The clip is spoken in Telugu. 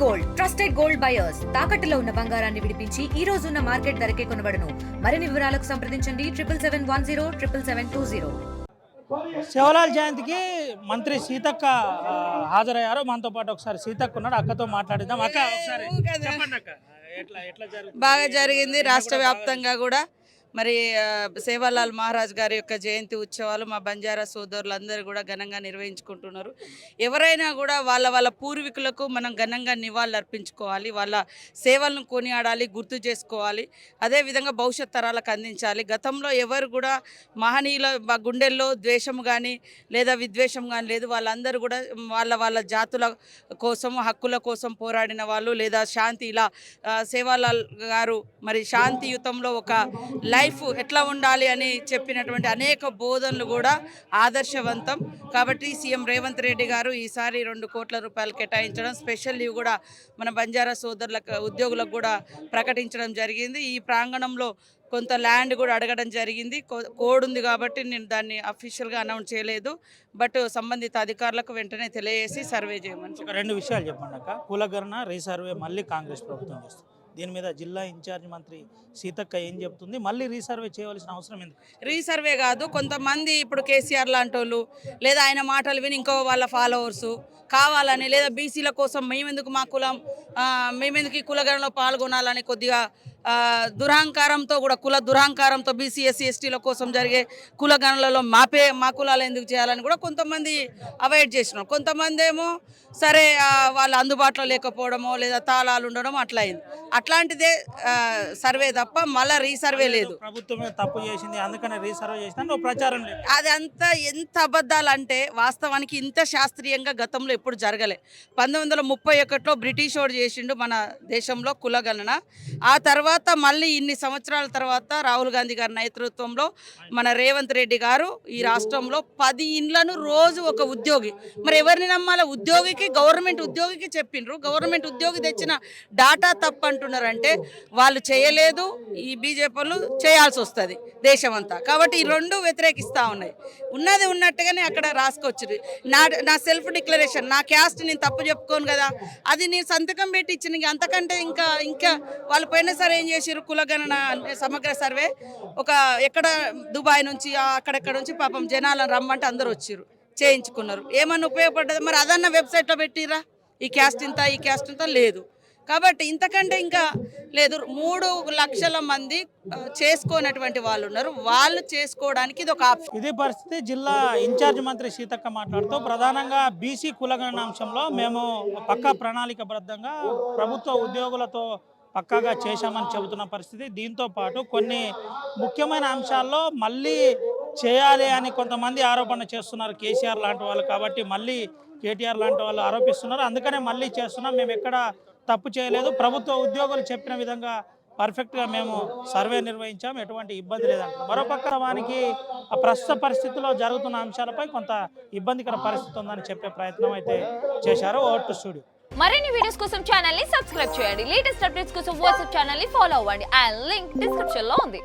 గోల్డ్ ట్రస్టెడ్ గోల్డ్ బయర్స్ తాకట్టులో ఉన్న బంగారాన్ని విడిపించి ఈ రోజు ఉన్న మార్కెట్ ధరకే కొనబడును. మరిన్ని వివరాలకు సంప్రదించండి 7771077720. శివలాల్ జయంతికి మంత్రి సీతక్క హాజరయ్యారు. మనతో పాటు ఒకసారి సీతక్క ఉన్నాడు, అక్కతో మాట్లాడిద్దాం. అక్క ఒకసారి చెప్పండి అక్క, ఎట్లా బాగా జరిగింది. రాష్ట్ర వ్యాప్తంగా కూడా మరి సేవాలాల్ మహారాజ్ గారి యొక్క జయంతి ఉత్సవాలు మా బంజారా సోదరులందరూ కూడా ఘనంగా నిర్వహించుకుంటున్నారు. ఎవరైనా కూడా వాళ్ళ పూర్వీకులకు మనం ఘనంగా నివాళులు అర్పించుకోవాలి, వాళ్ళ సేవలను కొనియాడాలి, గుర్తు చేసుకోవాలి. అదేవిధంగా భవిష్యత్ తరాలకు అందించాలి. గతంలో ఎవరు కూడా మహనీయుల గుండెల్లో ద్వేషం కానీ లేదా విద్వేషం కానీ లేదు. వాళ్ళందరూ కూడా వాళ్ళ జాతుల కోసం, హక్కుల కోసం పోరాడిన వాళ్ళు, లేదా శాంతి ఇలా సేవాలాల్ గారు మరి శాంతియుతంలో ఒక లైఫ్ ఎట్లా ఉండాలి అని చెప్పినటువంటి అనేక బోధనలు కూడా ఆదర్శవంతం. కాబట్టి సీఎం రేవంత్ రెడ్డి గారు ఈసారి 2 కోట్ల రూపాయలు కేటాయించడం, స్పెషల్ లీవ్ కూడా మన బంజారా సోదరులకు ఉద్యోగులకు కూడా ప్రకటించడం జరిగింది. ఈ ప్రాంగణంలో కొంత ల్యాండ్ కూడా అడగడం జరిగింది. కోడ్ ఉంది కాబట్టి నేను దాన్ని అఫీషియల్గా అనౌన్స్ చేయలేదు. బట్ సంబంధిత అధికారులకు వెంటనే తెలియజేసి సర్వే చేయమని. 2 విషయాలు చెప్పండి అక్క. కులగణన రీసర్వే మళ్ళీ కాంగ్రెస్ ప్రభుత్వం చేస్తుంది. దీని మీద జిల్లా ఇన్ఛార్జ్ మంత్రి సీతక్క ఏం చెప్తుంది? మళ్ళీ రీసర్వే చేయవలసిన అవసరం ఎందుకు? రీసర్వే కాదు, కొంతమంది ఇప్పుడు కేసీఆర్ లాంటి వాళ్ళు లేదా ఆయన మాటలు విని ఇంకో వాళ్ళ ఫాలోవర్సు కావాలని, లేదా బీసీల కోసం మేమెందుకు మా కులం మేమెందుకు ఈ కులగణలో పాల్గొనాలని కొద్దిగా దురహంకారంతో కూడా కుల దురహంకారంతో బీసీ ఎస్సీ ఎస్టీల కోసం జరిగే కులగణలలో మా కులాలు ఎందుకు చేయాలని కూడా కొంతమంది అవాయిడ్ చేసినారు. కొంతమంది ఏమో సరే వాళ్ళు అందుబాటులో లేకపోవడమో లేదా తాళాలు ఉండడం అట్లా అయింది. అట్లాంటిదే సర్వే తప్ప మళ్ళీ రీసర్వే లేదు. ప్రభుత్వమే తప్పు చేసింది అందుకనే రీసర్వే చేసిన ప్రచారం లేదు. అది అంతా ఎంత అబద్ధాలు అంటే వాస్తవానికి ఇంత శాస్త్రీయంగా గతంలో ఎప్పుడు జరగలే. 1931లో బ్రిటిష్ వాడు చేసిండు మన దేశంలో కులగణన. ఆ తర్వాత మళ్ళీ ఇన్ని సంవత్సరాల తర్వాత రాహుల్ గాంధీ గారి నేతృత్వంలో మన రేవంత్ రెడ్డి గారు ఈ రాష్ట్రంలో 10 ఇండ్లను రోజు ఒక ఉద్యోగి, మరి ఎవరిని నమ్మాలి? ఉద్యోగికి, గవర్నమెంట్ ఉద్యోగికి చెప్పిండ్రు. గవర్నమెంట్ ఉద్యోగి తెచ్చిన డాటా తప్పు అంటున్నారంటే వాళ్ళు చేయలేదు, ఈ బీజేపీలు చేయాల్సి వస్తుంది దేశం అంతా. కాబట్టి ఈ 2 వ్యతిరేకిస్తూ ఉన్నాయి. ఉన్నది ఉన్నట్టుగానే అక్కడ రాసుకొచ్చింది. నా సెల్ఫ్ డిక్లరేషన్, నా క్యాస్ట్ నేను తప్పు చెప్పుకోను కదా, అది నేను సంతకం పెట్టి ఇచ్చిన. అంతకంటే ఇంకా వాళ్ళు పోయిన సరే ఏం చేసారు, కులగణన సమగ్ర సర్వే ఎక్కడ దుబాయ్ నుంచి అక్కడెక్కడ నుంచి పాపం జనాలను రమ్మంటే అందరూ వచ్చారు, చేయించుకున్నారు. ఏమన్నా ఉపయోగపడ్డది? మరి అదన్న వెబ్సైట్లో పెట్టిరా ఈ క్యాస్ట్ ఇంత ఈ క్యాస్ట్ ఇంత లేదు. కాబట్టి ఇంతకంటే ఇంకా లేదు. 3 లక్షల మంది చేసుకోనటువంటి వాళ్ళు ఉన్నారు. వాళ్ళు చేసుకోవడానికి ఇది ఒక ఆప్షన్. ఇదే పరిస్థితి జిల్లా ఇన్ఛార్జ్ మంత్రి సీతక్క మాట్లాడుతూ ప్రధానంగా బీసీ కులగణన అంశంలో మేము పక్కా ప్రణాళికబద్ధంగా ప్రభుత్వ ఉద్యోగులతో పక్కాగా చేశామని చెబుతున్న పరిస్థితి. దీంతో పాటు కొన్ని ముఖ్యమైన అంశాల్లో మళ్ళీ చేయాలి అని కొంతమంది ఆరోపణ చేస్తున్నారు, కేసీఆర్ లాంటి వాళ్ళు. కాబట్టి మళ్ళీ కేటీఆర్ లాంటి వాళ్ళు ఆరోపిస్తున్నారు, అందుకనే మళ్ళీ చేస్తున్నాం, మేము ఎక్కడ తప్పు చేయలేదు, ప్రభుత్వ ఉద్యోగులు చెప్పిన విధంగా పర్ఫెక్ట్గా మేము సర్వే నిర్వహించాము, ఎటువంటి ఇబ్బంది లేదంటారు. మరోపక్క వానికి ప్రస్తుత పరిస్థితిలో జరుగుతున్న అంశాలపై కొంత ఇబ్బందికర పరిస్థితి ఉందని చెప్పే ప్రయత్నం అయితే చేశారు. Over to studio. మరిన్ని వీడియోస్ కోసం ఛానల్ ని సబ్స్క్రైబ్ చేయండి. లేటెస్ట్ అప్డేట్స్ కోసం వాట్సాప్ ఛానల్ ని ఫాలో అవ్వండి. ఆ లింక్ డిస్క్రిప్షన్ లో ఉంది.